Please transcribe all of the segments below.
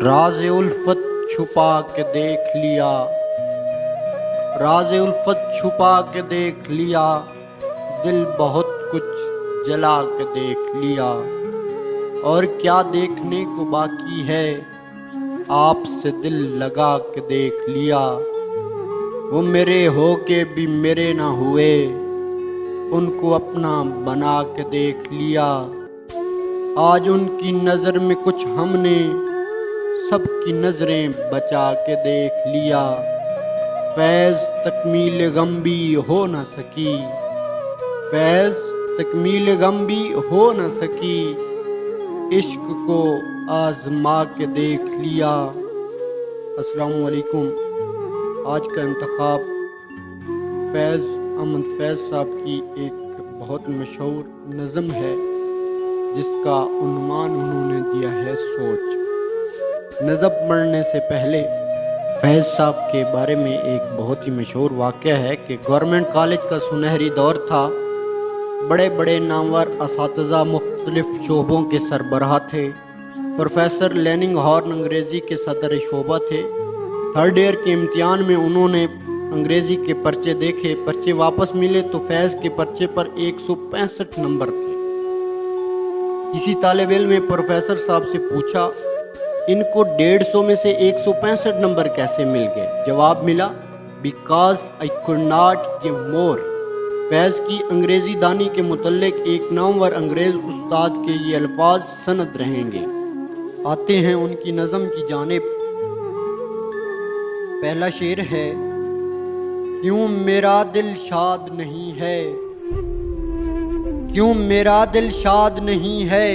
राज़े उल्फत छुपा के देख लिया, राज़े उल्फत छुपा के देख लिया, दिल बहुत कुछ जला के देख लिया। और क्या देखने को बाकी है, आपसे दिल लगा के देख लिया। वो मेरे हो के भी मेरे ना हुए, उनको अपना बना के देख लिया। आज उनकी नज़र में कुछ हमने सबकी नज़रें बचा के देख लिया। फैज़ तकमील गम भी हो न सकी, फैज़ तकमील गम भी हो न सकी, इश्क को आज़मा के देख लिया। अस्सलामु अलैकुम। आज का इंतखाब फैज़ अहमद फैज़ साहब की एक बहुत मशहूर नज़म है, जिसका उन्वान उन्होंने दिया है सोच। नज़म पढ़ने से पहले फैज़ साहब के बारे में एक बहुत ही मशहूर वाक़या है कि गवर्नमेंट कॉलेज का सुनहरी दौर था। बड़े बड़े नामवर असातिज़ा मुख्तलिफ शोबों के सरबराह थे। प्रोफेसर लेनिंग हॉर्न अंग्रेज़ी के सदर शोबा थे। थर्ड ईयर के इम्तिहान में उन्होंने अंग्रेज़ी के पर्चे देखे, पर्चे वापस मिले तो फैज़ के पर्चे पर 165 नंबर थे। किसी तालिब इल्म ने प्रोफेसर साहब से पूछा, इनको 150 में से 165 नंबर कैसे मिल गए? जवाब मिला, because I could not give more. Faiz की अंग्रेज़ी दानी के मुतल्लिक एक नामवर अंग्रेज़ उस्ताद के ये अल्फाज सनद रहेंगे। आते हैं उनकी नज़म की जानिब। पहला शेर है, क्यों मेरा दिल शाद नहीं है, क्यों मेरा दिल शाद नहीं है,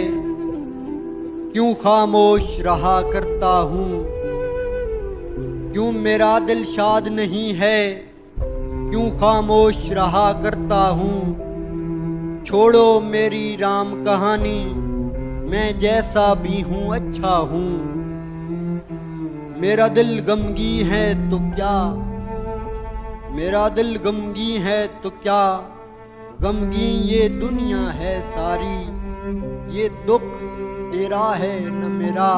क्यों खामोश रहा करता हूँ, क्यों मेरा दिल शाद नहीं है, क्यों खामोश रहा करता हूँ। छोड़ो मेरी राम कहानी, मैं जैसा भी हूँ अच्छा हूँ। मेरा दिल गमगी है तो क्या, मेरा दिल गमगी है तो क्या, गमगी ये दुनिया है सारी। ये दुख तेरा है न मेरा,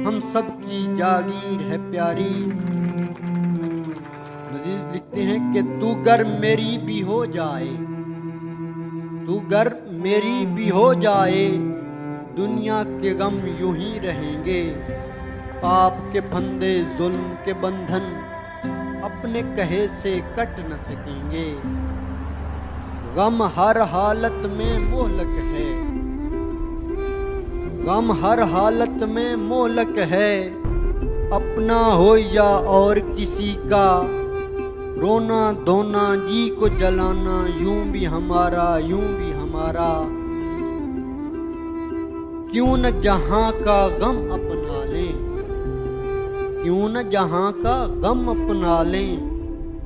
हम सब की जागीर है प्यारी। मजीद लिखते हैं कि तू गर मेरी भी हो जाए, तू गर मेरी भी हो जाए, दुनिया के गम यूं ही रहेंगे। पाप के फंदे जुल्म के बंधन अपने कहे से कट न सकेंगे। गम हर हालत में मोहलक है, गम हर हालत में मोहलक है, अपना हो या और किसी का। रोना धोना जी को जलाना, यूं भी हमारा यूं भी हमारा। क्यों न जहां का गम अपना लें, क्यों न जहां का गम अपना लें,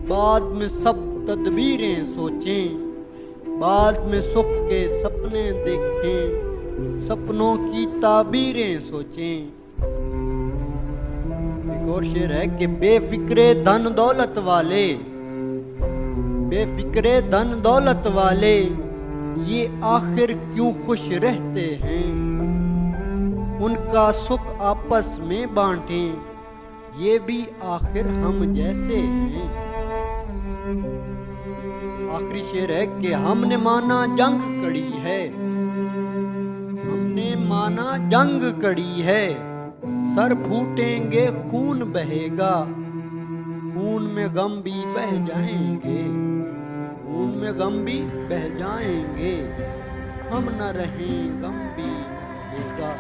बाद में सब तदबीरें सोचें, बाद में सुख के सपने देखें, सपनों की ताबीरें सोचें। एक और शेर है कि बेफिक्रे धन दौलत वाले, बेफिक्रे धन दौलत वाले, ये आखिर क्यों खुश रहते हैं। उनका सुख आपस में बांटें, ये भी आखिर हम जैसे हैं। आखिरी शेर है कि हमने माना जंग कड़ी है, हमने माना जंग कड़ी है, सर फूटेंगे खून बहेगा, खून में गम भी बह जाएंगे, खून में गम भी बह जाएंगे, हम न रहें गम भी बहेगा।